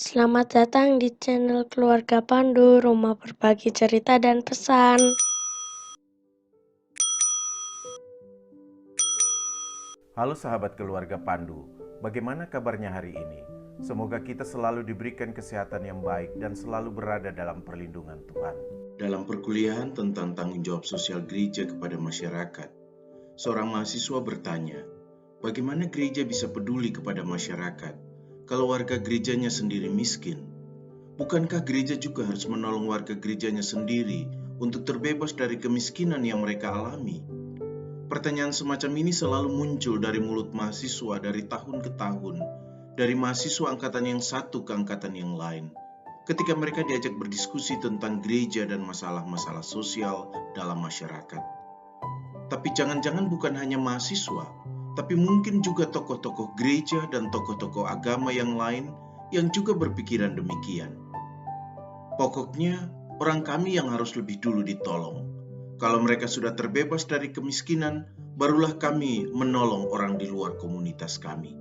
Selamat datang di channel Keluarga Pandu, rumah berbagi cerita dan pesan. Halo sahabat keluarga Pandu, bagaimana kabarnya hari ini? Semoga kita selalu diberikan kesehatan yang baik dan selalu berada dalam perlindungan Tuhan. Dalam perkuliahan tentang tanggung jawab sosial gereja kepada masyarakat, seorang mahasiswa bertanya, bagaimana gereja bisa peduli kepada masyarakat kalau warga gerejanya sendiri miskin? Bukankah gereja juga harus menolong warga gerejanya sendiri untuk terbebas dari kemiskinan yang mereka alami? Pertanyaan semacam ini selalu muncul dari mulut mahasiswa dari tahun ke tahun, dari mahasiswa angkatan yang satu ke angkatan yang lain, ketika mereka diajak berdiskusi tentang gereja dan masalah-masalah sosial dalam masyarakat. Tapi jangan-jangan bukan hanya mahasiswa, tapi mungkin juga tokoh-tokoh gereja dan tokoh-tokoh agama yang lain yang juga berpikiran demikian. Pokoknya, orang kami yang harus lebih dulu ditolong. Kalau mereka sudah terbebas dari kemiskinan, barulah kami menolong orang di luar komunitas kami.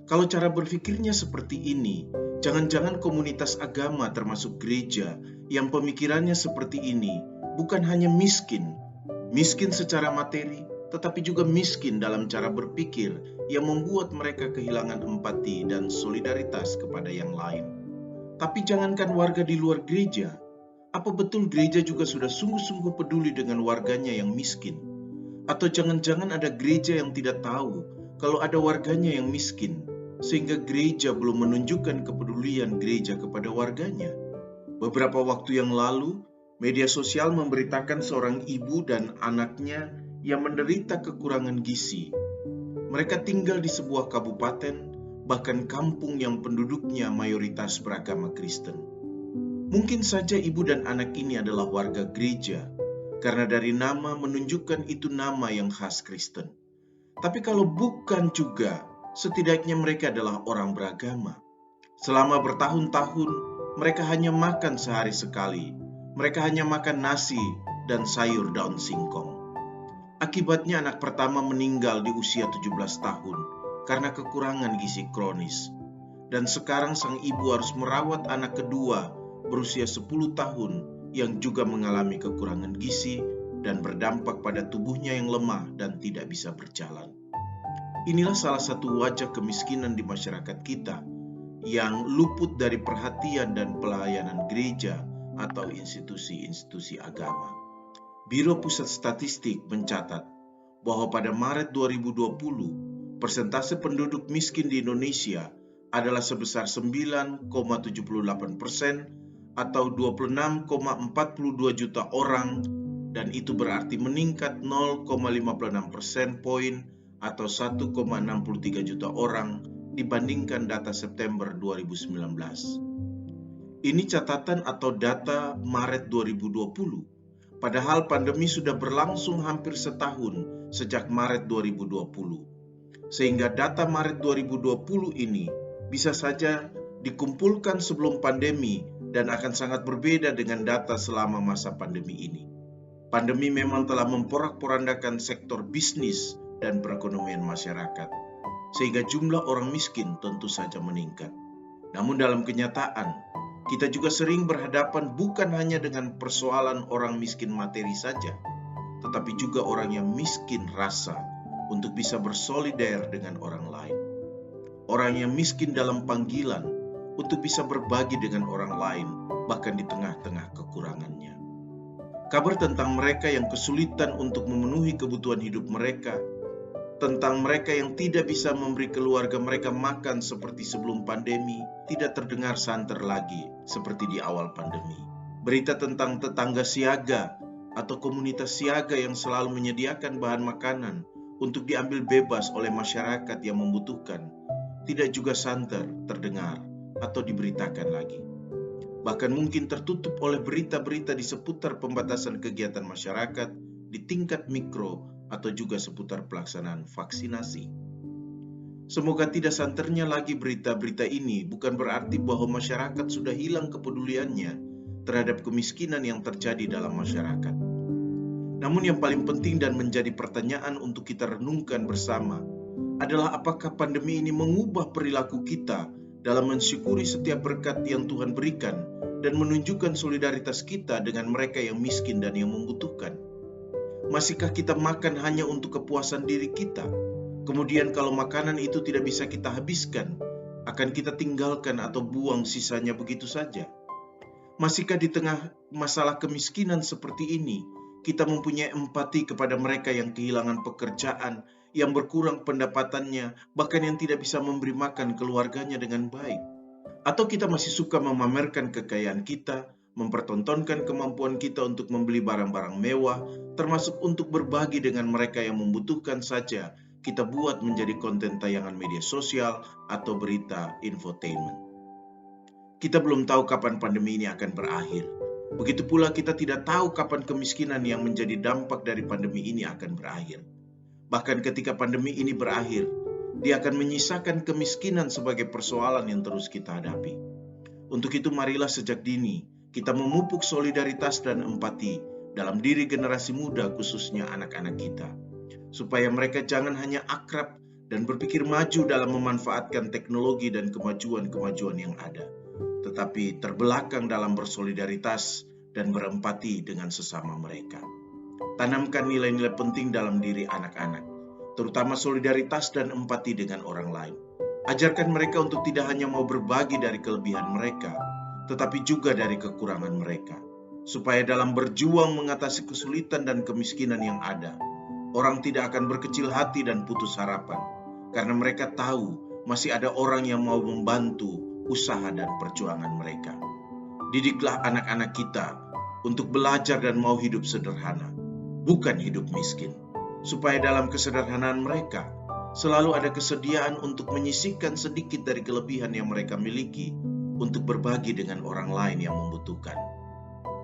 Kalau cara berpikirnya seperti ini, jangan-jangan komunitas agama termasuk gereja yang pemikirannya seperti ini bukan hanya miskin secara materi, tetapi juga miskin dalam cara berpikir yang membuat mereka kehilangan empati dan solidaritas kepada yang lain. Tapi jangankan warga di luar gereja, apa betul gereja juga sudah sungguh-sungguh peduli dengan warganya yang miskin? Atau jangan-jangan ada gereja yang tidak tahu kalau ada warganya yang miskin, sehingga gereja belum menunjukkan kepedulian gereja kepada warganya? Beberapa waktu yang lalu, media sosial memberitakan seorang ibu dan anaknya yang menderita kekurangan gizi. Mereka tinggal di sebuah kabupaten, bahkan kampung yang penduduknya mayoritas beragama Kristen. Mungkin saja ibu dan anak ini adalah warga gereja, karena dari nama menunjukkan itu nama yang khas Kristen. Tapi kalau bukan juga, setidaknya mereka adalah orang beragama. Selama bertahun-tahun, mereka hanya makan sehari sekali. Mereka hanya makan nasi dan sayur daun singkong. Akibatnya anak pertama meninggal di usia 17 tahun karena kekurangan gizi kronis. Dan sekarang sang ibu harus merawat anak kedua berusia 10 tahun yang juga mengalami kekurangan gizi dan berdampak pada tubuhnya yang lemah dan tidak bisa berjalan. Inilah salah satu wajah kemiskinan di masyarakat kita yang luput dari perhatian dan pelayanan gereja atau institusi-institusi agama. Biro Pusat Statistik mencatat bahwa pada Maret 2020, persentase penduduk miskin di Indonesia adalah sebesar 9,78% atau 26,42 juta orang, dan itu berarti meningkat 0,56 persen poin atau 1,63 juta orang dibandingkan data September 2019. Ini catatan atau data Maret 2020, padahal pandemi sudah berlangsung hampir setahun sejak Maret 2020. Sehingga data Maret 2020 ini bisa saja dikumpulkan sebelum pandemi dan akan sangat berbeda dengan data selama masa pandemi ini. Pandemi memang telah memporak-porandakan sektor bisnis dan perekonomian masyarakat, sehingga jumlah orang miskin tentu saja meningkat. Namun dalam kenyataan, kita juga sering berhadapan bukan hanya dengan persoalan orang miskin materi saja, tetapi juga orang yang miskin rasa untuk bisa bersolidar dengan orang lain. Orang yang miskin dalam panggilan untuk bisa berbagi dengan orang lain, bahkan di tengah-tengah kekurangannya. Kabar tentang mereka yang kesulitan untuk memenuhi kebutuhan hidup mereka, tentang mereka yang tidak bisa memberi keluarga mereka makan seperti sebelum pandemi, tidak terdengar santer lagi seperti di awal pandemi. Berita tentang tetangga siaga atau komunitas siaga yang selalu menyediakan bahan makanan untuk diambil bebas oleh masyarakat yang membutuhkan, tidak juga santer terdengar atau diberitakan lagi. Bahkan mungkin tertutup oleh berita-berita di seputar pembatasan kegiatan masyarakat di tingkat mikro atau juga seputar pelaksanaan vaksinasi. Semoga tidak santernya lagi berita-berita ini bukan berarti bahwa masyarakat sudah hilang kepeduliannya terhadap kemiskinan yang terjadi dalam masyarakat. Namun yang paling penting dan menjadi pertanyaan untuk kita renungkan bersama adalah apakah pandemi ini mengubah perilaku kita dalam mensyukuri setiap berkat yang Tuhan berikan dan menunjukkan solidaritas kita dengan mereka yang miskin dan yang membutuhkan? Masihkah kita makan hanya untuk kepuasan diri kita? Kemudian kalau makanan itu tidak bisa kita habiskan, akan kita tinggalkan atau buang sisanya begitu saja? Masihkah di tengah masalah kemiskinan seperti ini, kita mempunyai empati kepada mereka yang kehilangan pekerjaan, yang berkurang pendapatannya, bahkan yang tidak bisa memberi makan keluarganya dengan baik? Atau kita masih suka memamerkan kekayaan kita, mempertontonkan kemampuan kita untuk membeli barang-barang mewah, termasuk untuk berbagi dengan mereka yang membutuhkan saja, kita buat menjadi konten tayangan media sosial atau berita infotainment? Kita belum tahu kapan pandemi ini akan berakhir. Begitu pula kita tidak tahu kapan kemiskinan yang menjadi dampak dari pandemi ini akan berakhir. Bahkan ketika pandemi ini berakhir, dia akan menyisakan kemiskinan sebagai persoalan yang terus kita hadapi. Untuk itu marilah sejak dini kita memupuk solidaritas dan empati dalam diri generasi muda, khususnya anak-anak kita, supaya mereka jangan hanya akrab dan berpikir maju dalam memanfaatkan teknologi dan kemajuan-kemajuan yang ada, tetapi terbelakang dalam bersolidaritas dan berempati dengan sesama mereka. Tanamkan nilai-nilai penting dalam diri anak-anak, terutama solidaritas dan empati dengan orang lain. Ajarkan mereka untuk tidak hanya mau berbagi dari kelebihan mereka, tetapi juga dari kekurangan mereka, supaya dalam berjuang mengatasi kesulitan dan kemiskinan yang ada, orang tidak akan berkecil hati dan putus harapan, karena mereka tahu masih ada orang yang mau membantu usaha dan perjuangan mereka. Didiklah anak-anak kita untuk belajar dan mau hidup sederhana, bukan hidup miskin, supaya dalam kesederhanaan mereka selalu ada kesediaan untuk menyisihkan sedikit dari kelebihan yang mereka miliki untuk berbagi dengan orang lain yang membutuhkan.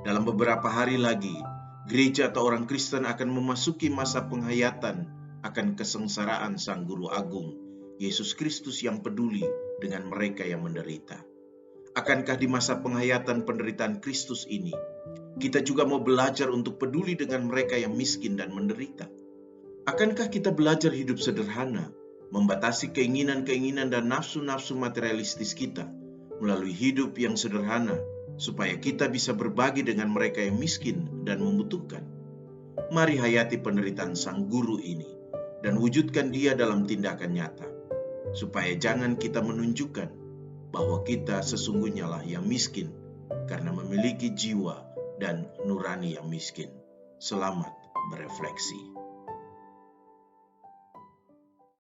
Dalam beberapa hari lagi, gereja atau orang Kristen akan memasuki masa penghayatan akan kesengsaraan Sang Guru Agung, Yesus Kristus yang peduli dengan mereka yang menderita. Akankah di masa penghayatan penderitaan Kristus ini, kita juga mau belajar untuk peduli dengan mereka yang miskin dan menderita? Akankah kita belajar hidup sederhana, membatasi keinginan-keinginan dan nafsu-nafsu materialistis kita, melalui hidup yang sederhana, supaya kita bisa berbagi dengan mereka yang miskin dan membutuhkan? Mari hayati penderitaan Sang Guru ini, dan wujudkan dia dalam tindakan nyata, supaya jangan kita menunjukkan bahwa kita sesungguhnya lah yang miskin karena memiliki jiwa dan nurani yang miskin. Selamat berefleksi.